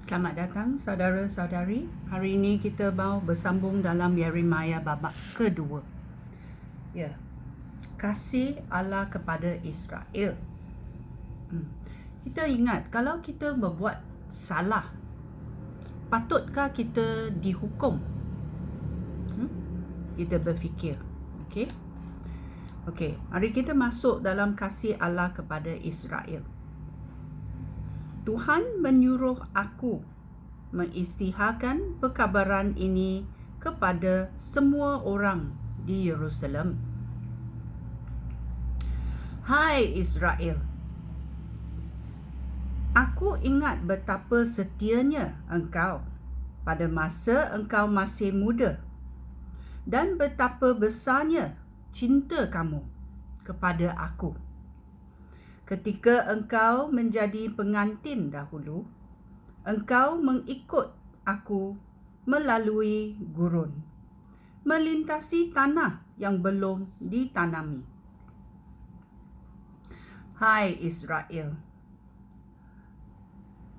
Selamat datang saudara-saudari. Hari ini kita mau bersambung dalam Yeremia bab kedua. Ya. Kasih Allah kepada Israel. Kita ingat kalau kita berbuat salah, patutkah kita dihukum? Kita berfikir. Okey, mari kita masuk dalam kasih Allah kepada Israel. Tuhan menyuruh aku mengisytiharkan perkabaran ini kepada semua orang di Yerusalem. Hai Israel, aku ingat betapa setianya engkau pada masa engkau masih muda dan betapa besarnya cinta kamu kepada aku. Ketika engkau menjadi pengantin dahulu, engkau mengikut aku melalui gurun, melintasi tanah yang belum ditanami. Hai Israel,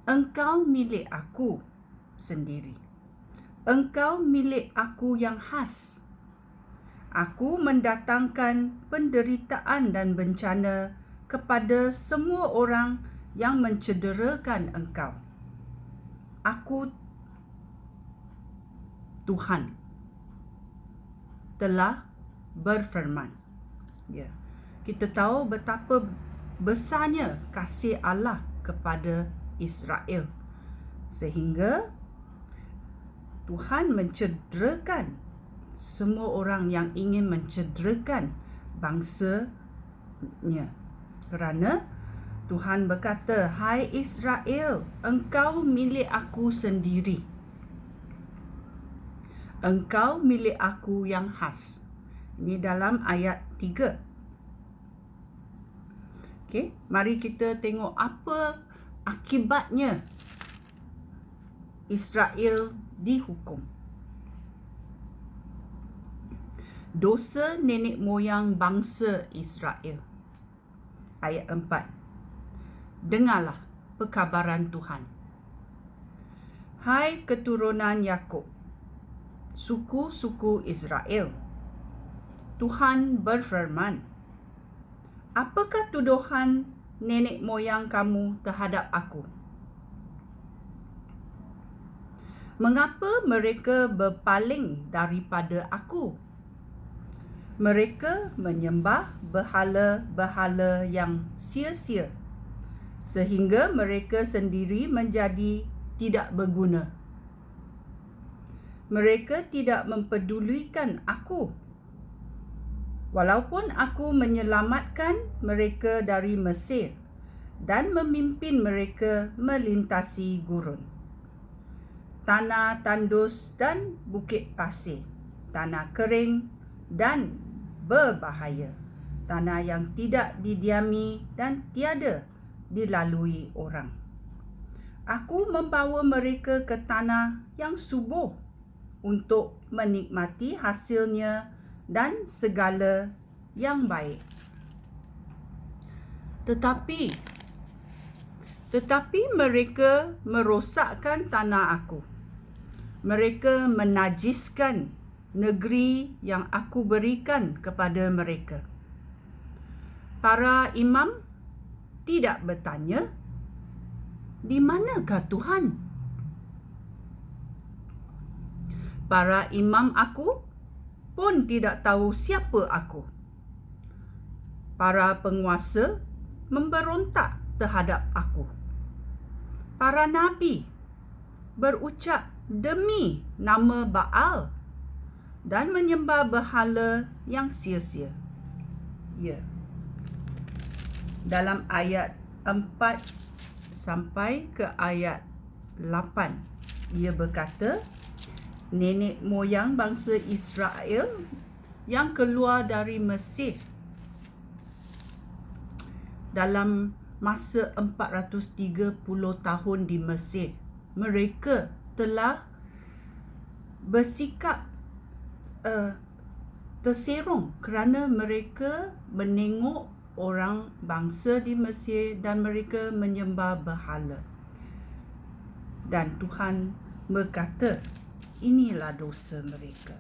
engkau milik aku sendiri. Engkau milik aku yang khas. Aku mendatangkan penderitaan dan bencana kepada semua orang yang mencederakan engkau. Aku, Tuhan, telah berfirman. Ya. Kita tahu betapa besarnya kasih Allah kepada Israel, sehingga Tuhan mencederakan semua orang yang ingin mencederakan bangsanya. Kerana Tuhan berkata, hai Israel, engkau milik aku sendiri. Engkau milik aku yang khas. Ini dalam ayat 3. Okey, mari kita tengok apa akibatnya Israel dihukum. Dosa nenek moyang bangsa Israel. Ayat 4. Dengarlah perkabaran Tuhan. Hai keturunan Yakub, suku-suku Israel, Tuhan berfirman, apakah tuduhan nenek moyang kamu terhadap aku? Mengapa mereka berpaling daripada aku? Mereka menyembah berhala-berhala yang sia-sia, sehingga mereka sendiri menjadi tidak berguna. Mereka tidak mempedulikan aku, walaupun aku menyelamatkan mereka dari Mesir dan memimpin mereka melintasi gurun, tanah tandus dan bukit pasir, tanah kering dan berbahaya, tanah yang tidak didiami dan tiada dilalui orang. Aku membawa mereka ke tanah yang subur untuk menikmati hasilnya dan segala yang baik. Tetapi mereka merosakkan tanah aku. Mereka menajiskan negeri yang aku berikan kepada mereka. Para imam tidak bertanya, di manakah Tuhan? Para imam aku pun tidak tahu siapa aku. Para penguasa memberontak terhadap aku. Para nabi berucap demi nama Baal dan menyembah berhala yang sia-sia. Ya. Dalam ayat 4 sampai ke ayat 8, ia berkata, nenek moyang bangsa Israel yang keluar dari Mesir dalam masa 430 tahun di Mesir, mereka telah bersikap terserong kerana mereka menengok orang bangsa di Mesir dan mereka menyembah berhala. Dan Tuhan berkata, inilah dosa mereka,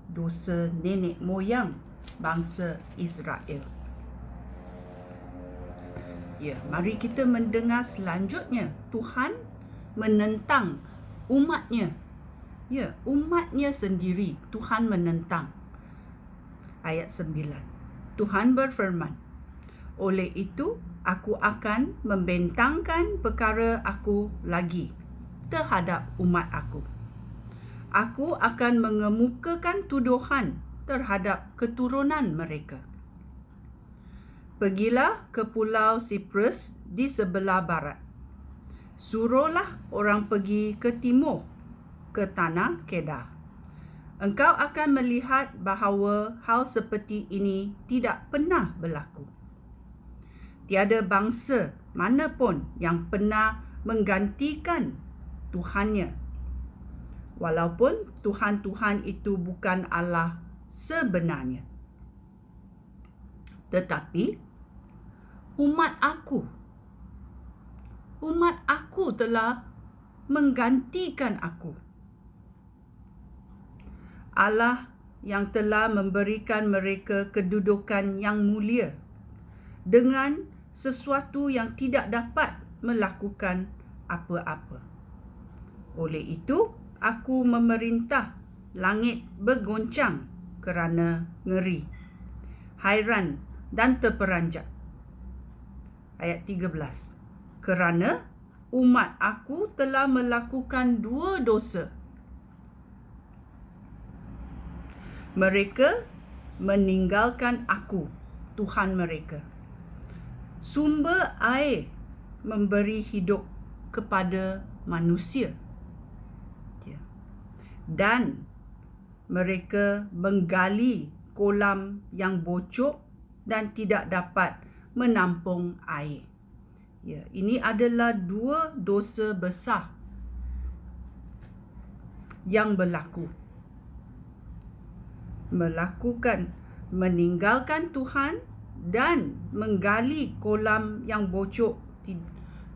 dosa nenek moyang bangsa Israel. Ya, mari kita mendengar selanjutnya. Tuhan menentang umatnya. Ya, umatnya sendiri Tuhan menentang. Ayat 9. Tuhan berfirman, oleh itu aku akan membentangkan perkara aku lagi terhadap umat aku. Aku akan mengemukakan tuduhan terhadap keturunan mereka. Pergilah ke pulau Siprus di sebelah barat. Suruhlah orang pergi ke timur, ke tanah Kedar. Engkau akan melihat bahawa hal seperti ini tidak pernah berlaku. Tiada bangsa mana pun yang pernah menggantikan Tuhannya. Walaupun Tuhan-Tuhan itu bukan Allah sebenarnya. Tetapi umat aku telah menggantikan aku. Allah yang telah memberikan mereka kedudukan yang mulia dengan sesuatu yang tidak dapat melakukan apa-apa. Oleh itu, aku memerintah langit bergoncang kerana ngeri, hairan dan terperanjat. Ayat 13. Kerana umat aku telah melakukan dua dosa. Mereka meninggalkan aku, Tuhan mereka. Sumber air memberi hidup kepada manusia. Dan mereka menggali kolam yang bocor dan tidak dapat menampung air. Ya, ini adalah dua dosa besar yang berlaku. Meninggalkan Tuhan dan menggali kolam yang bocor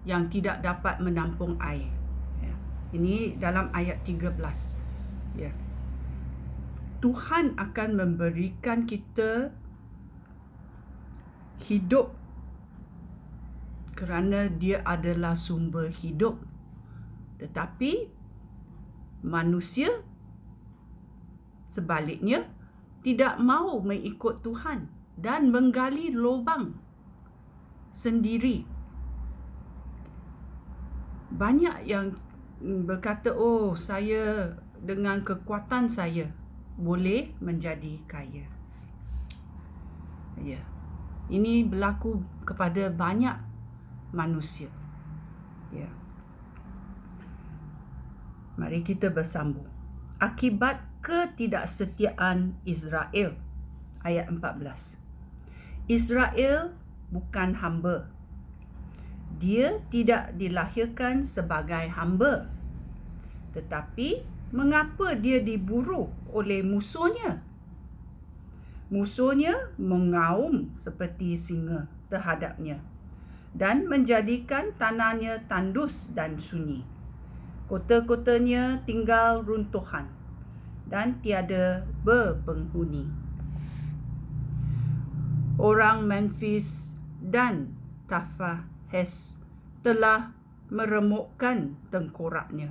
yang tidak dapat menampung air. Ya. Ini dalam ayat 13. Ya. Tuhan akan memberikan kita hidup kerana dia adalah sumber hidup. Tetapi manusia sebaliknya tidak mahu mengikut Tuhan dan menggali lubang sendiri. Banyak yang berkata, oh, saya dengan kekuatan saya boleh menjadi kaya. Ya. Ini berlaku kepada banyak manusia. Ya. Mari kita bersambung. Akibat ketidaksetiaan Israel. Ayat 14. Israel bukan hamba. Dia tidak dilahirkan sebagai hamba. Tetapi mengapa dia diburu oleh musuhnya? Musuhnya mengaum seperti singa terhadapnya dan menjadikan tanahnya tandus dan sunyi. Kota-kotanya tinggal runtuhan dan tiada berpenghuni. Orang Memphis dan Tafahes telah meremukkan tengkoraknya.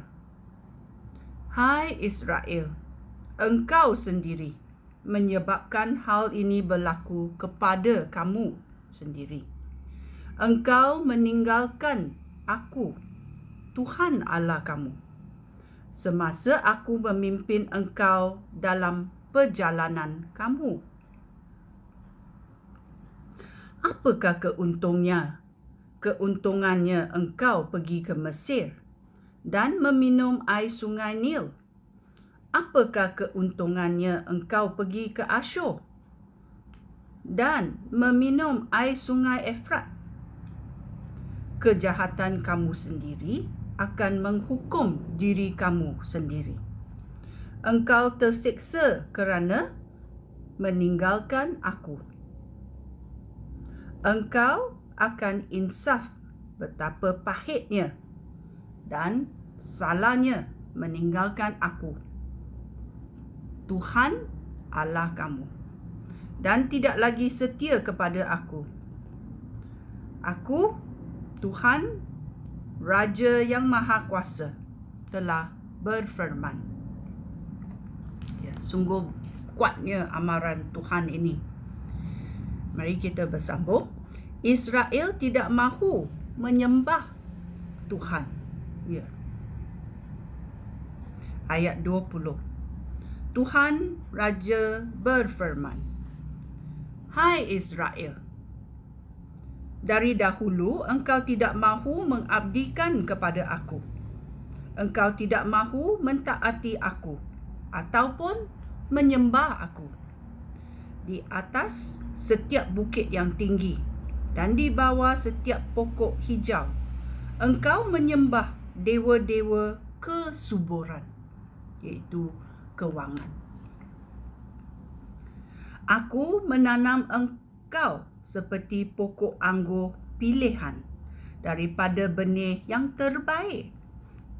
Hai Israel, engkau sendiri menyebabkan hal ini berlaku kepada kamu sendiri. Engkau meninggalkan aku, Tuhan Allah kamu, semasa aku memimpin engkau dalam perjalanan kamu. Apakah keuntungannya engkau pergi ke Mesir dan meminum air sungai Nil? Apakah keuntungannya engkau pergi ke Asyur dan meminum air sungai Efrat? Kejahatan kamu sendiri akan menghukum diri kamu sendiri. Engkau tersiksa kerana meninggalkan aku. Engkau akan insaf betapa pahitnya dan salahnya meninggalkan aku, Tuhan Allah kamu, dan tidak lagi setia kepada aku. Aku, Tuhan, Raja yang Maha Kuasa, telah berfirman. Ya, sungguh kuatnya amaran Tuhan ini. Mari kita bersambung. Israel tidak mahu menyembah Tuhan. Ya. Ayat 20. Tuhan Raja berfirman, Hai Israel, dari dahulu engkau tidak mahu mengabdikan kepada aku. Engkau tidak mahu mentaati aku ataupun menyembah aku. Di atas setiap bukit yang tinggi dan di bawah setiap pokok hijau, engkau menyembah dewa-dewa kesuburan, iaitu kewangan. Aku menanam engkau seperti pokok anggur pilihan daripada benih yang terbaik.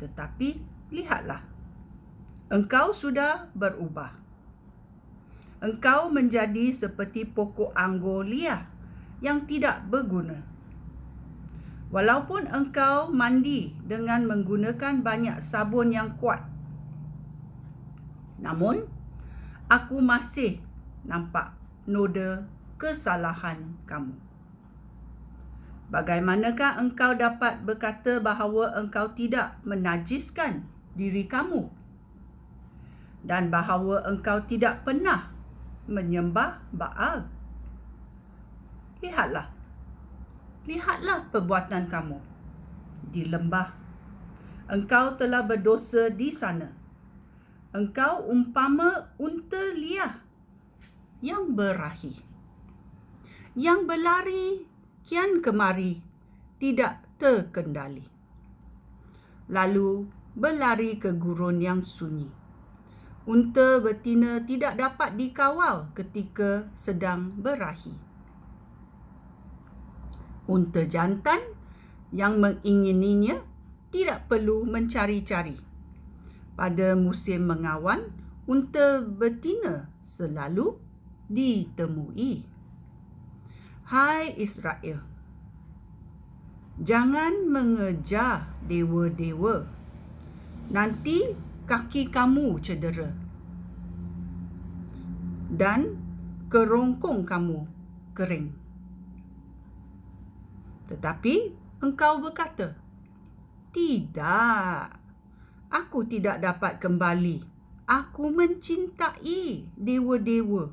Tetapi lihatlah, engkau sudah berubah. Engkau menjadi seperti pokok anggur liar yang tidak berguna. Walaupun engkau mandi dengan menggunakan banyak sabun yang kuat, namun aku masih nampak noda kesalahan kamu. Bagaimanakah engkau dapat berkata bahawa engkau tidak menajiskan diri kamu dan bahawa engkau tidak pernah menyembah Baal? Lihatlah perbuatan kamu di lembah. Engkau telah berdosa di sana. Engkau umpama unta liar yang berahi, yang berlari kian kemari, tidak terkendali, lalu berlari ke gurun yang sunyi. Unta betina tidak dapat dikawal ketika sedang berahi. Unta jantan yang mengingininya tidak perlu mencari-cari. Pada musim mengawan, unta betina selalu ditemui. Hai Israel, jangan mengejar dewa-dewa. Nanti kaki kamu cedera dan kerongkong kamu kering. Tetapi engkau berkata, tidak, aku tidak dapat kembali. Aku mencintai dewa-dewa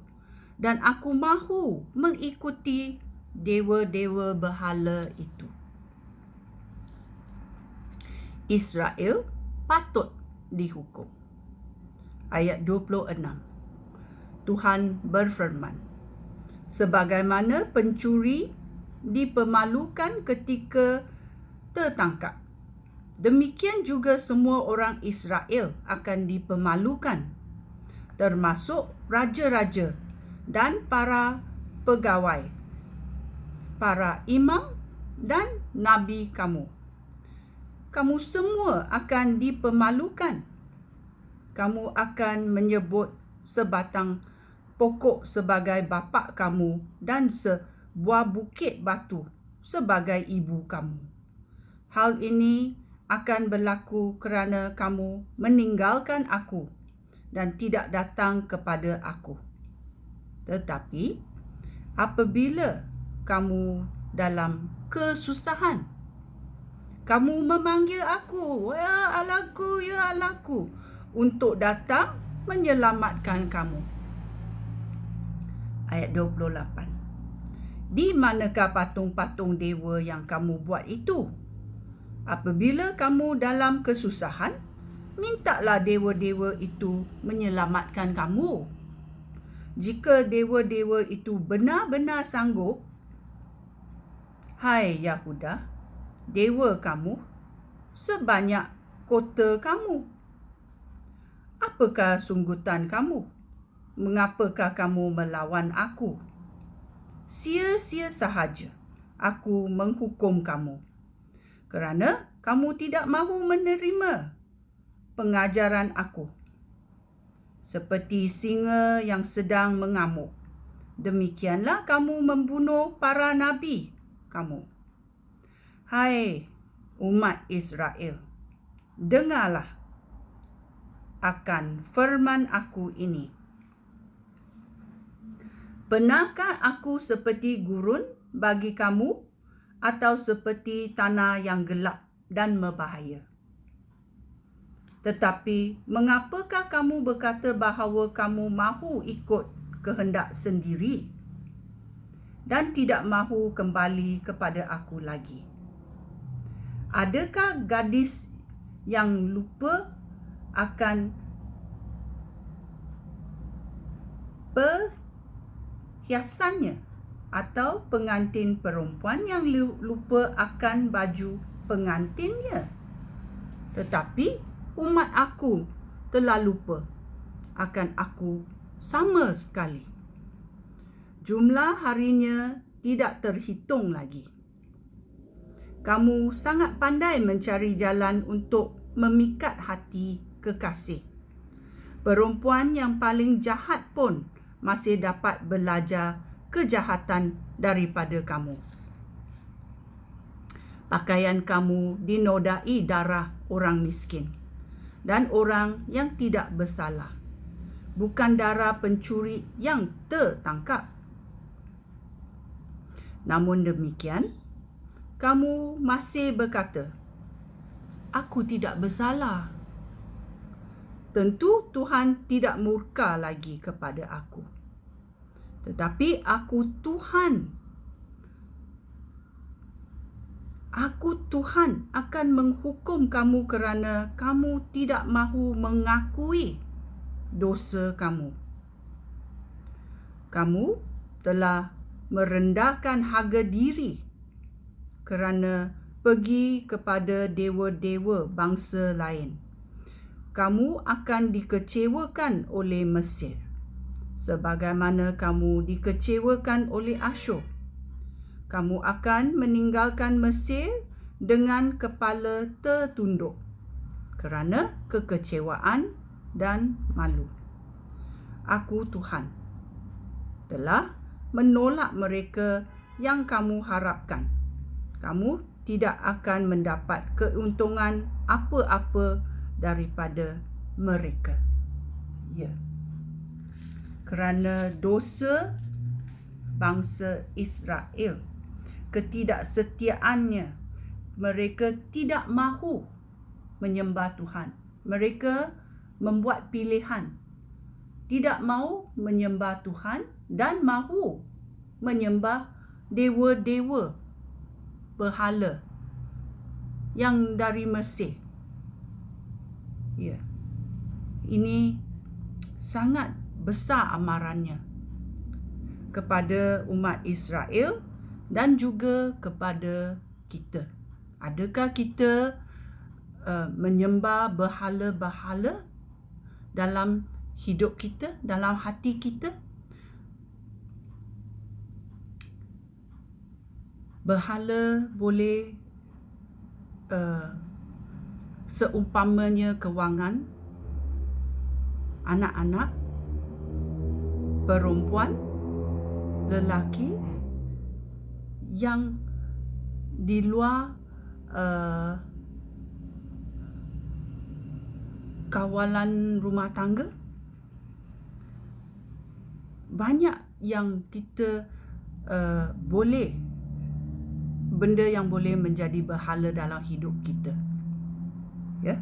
dan aku mahu mengikuti dewa-dewa berhala itu. Israel patut dihukum. Ayat 26. Tuhan berfirman, sebagaimana pencuri dipermalukan ketika tertangkap, demikian juga semua orang Israel akan dipermalukan, termasuk raja-raja dan para pegawai, para imam dan nabi kamu. Kamu semua akan dipermalukan. Kamu akan menyebut sebatang pokok sebagai bapa kamu dan sebuah bukit batu sebagai ibu kamu. Hal ini akan berlaku kerana kamu meninggalkan aku dan tidak datang kepada aku. Tetapi apabila kamu dalam kesusahan, kamu memanggil aku, ya Allahku, ya Allahku, untuk datang menyelamatkan kamu. Ayat 28. Di manakah patung-patung dewa yang kamu buat itu? Apabila kamu dalam kesusahan, mintalah dewa-dewa itu menyelamatkan kamu. Jika dewa-dewa itu benar-benar sanggup, hai Yahuda, dewa kamu sebanyak kota kamu. Apakah sunggutan kamu? Mengapakah kamu melawan aku? Sia-sia sahaja aku menghukum kamu, kerana kamu tidak mahu menerima pengajaran aku. Seperti singa yang sedang mengamuk, demikianlah kamu membunuh para nabi kamu. Hai umat Israel, dengarlah akan firman aku ini. Pernahkah aku seperti gurun bagi kamu atau seperti tanah yang gelap dan berbahaya? Tetapi mengapakah kamu berkata bahawa kamu mahu ikut kehendak sendiri dan tidak mahu kembali kepada aku lagi? Adakah gadis yang lupa akan perhiasannya atau pengantin perempuan yang lupa akan baju pengantinnya? Tetapi umat aku telah lupa akan aku sama sekali. Jumlah harinya tidak terhitung lagi. Kamu sangat pandai mencari jalan untuk memikat hati kekasih. Perempuan yang paling jahat pun masih dapat belajar kejahatan daripada kamu. Pakaian kamu dinodai darah orang miskin dan orang yang tidak bersalah, bukan darah pencuri yang tertangkap. Namun demikian, kamu masih berkata, aku tidak bersalah. Tentu Tuhan tidak murka lagi kepada aku. Tetapi aku Tuhan akan menghukum kamu kerana kamu tidak mahu mengakui dosa kamu. Kamu telah merendahkan harga diri kerana pergi kepada dewa-dewa bangsa lain. Kamu akan dikecewakan oleh Mesir, sebagaimana kamu dikecewakan oleh Asyur. Kamu akan meninggalkan Mesir dengan kepala tertunduk kerana kekecewaan dan malu. Aku Tuhan telah menolak mereka yang kamu harapkan. Kamu tidak akan mendapat keuntungan apa-apa daripada mereka. Ya. Kerana dosa bangsa Israel, ketidaksetiaannya, mereka tidak mahu menyembah Tuhan. Mereka membuat pilihan, tidak mahu menyembah Tuhan dan mahu menyembah dewa-dewa berhala yang dari Mesir. Ya. Ini sangat besar amarannya kepada umat Israel dan juga kepada kita. Adakah kita menyembah berhala-berhala dalam hidup kita, dalam hati kita? Berhala boleh seumpamanya kewangan, anak-anak, perempuan, lelaki yang di luar kawalan rumah tangga. Banyak yang kita benda yang boleh menjadi berhala dalam hidup kita. Ya.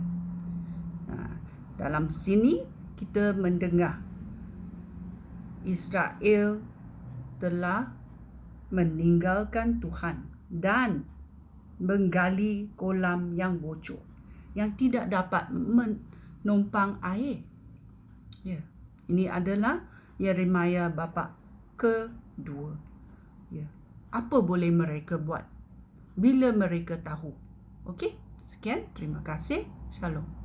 Dalam sini kita mendengar Israel telah meninggalkan Tuhan dan menggali kolam yang bocor yang tidak dapat menumpang air. Ya. Ini adalah Yeremia bab kedua. Ya. Apa boleh mereka buat bila mereka tahu? Okey, sekian. Terima kasih. Shalom.